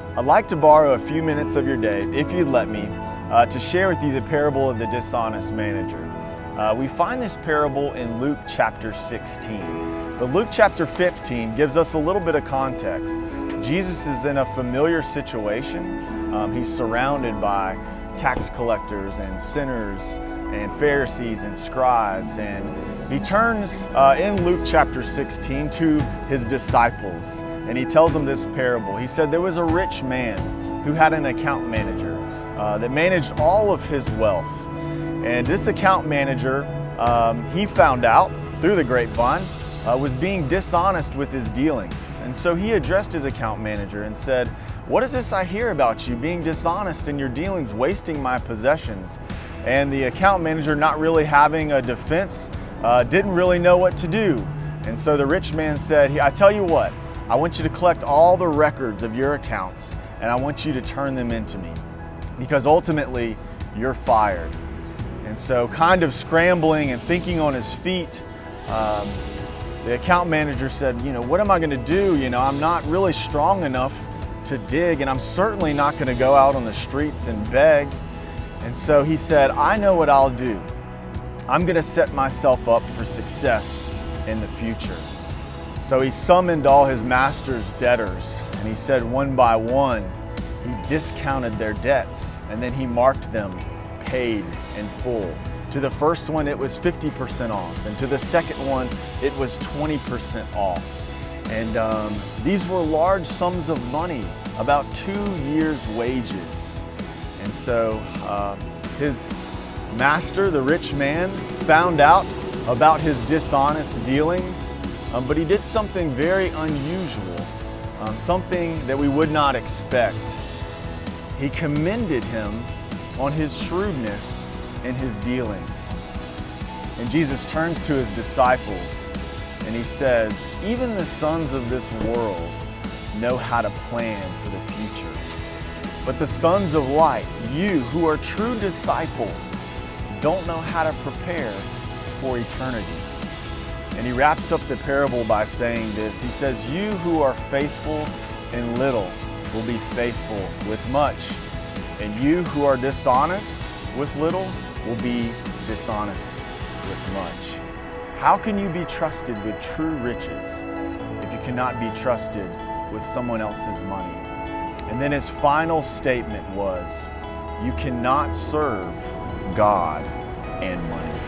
I'd like to borrow a few minutes of your day, if you'd let me, to share with you the parable of the dishonest manager. We find this parable in Luke chapter 16. But Luke chapter 15 gives us a little bit of context. Jesus is in a familiar situation. He's surrounded by tax collectors and sinners and Pharisees and scribes, and he turns in Luke chapter 16 to his disciples, and he tells them this parable. He said there was a rich man who had an account manager that managed all of his wealth. And this account manager, he found out through the grapevine, was being dishonest with his dealings. And so he addressed his account manager and said, "What is this I hear about you being dishonest in your dealings, wasting my possessions?" And the account manager, not really having a defense, didn't really know what to do. And so the rich man said, "I tell you what, I want you to collect all the records of your accounts and I want you to turn them into me, because ultimately you're fired." And so, kind of scrambling and thinking on his feet, the account manager said, "What am I going to do? I'm not really strong enough to dig, and I'm certainly not going to go out on the streets and beg." And so he said, "I know what I'll do. I'm going to set myself up for success in the future." So he summoned all his master's debtors, and he said one by one, he discounted their debts, and then he marked them paid in full. To the first one, it was 50% off, and to the second one, it was 20% off. And these were large sums of money, about 2 years' wages. And so his master, the rich man, found out about his dishonest dealings, but he did something very unusual, something that we would not expect. He commended him on his shrewdness in his dealings. And Jesus turns to his disciples and he says, "Even the sons of this world know how to plan for the future. But the sons of light, you who are true disciples, don't know how to prepare for eternity." And he wraps up the parable by saying this. He says, "You who are faithful in little will be faithful with much. And you who are dishonest with little will be dishonest with much." How can you be trusted with true riches if you cannot be trusted with someone else's money? And then his final statement was, "You cannot serve God and money."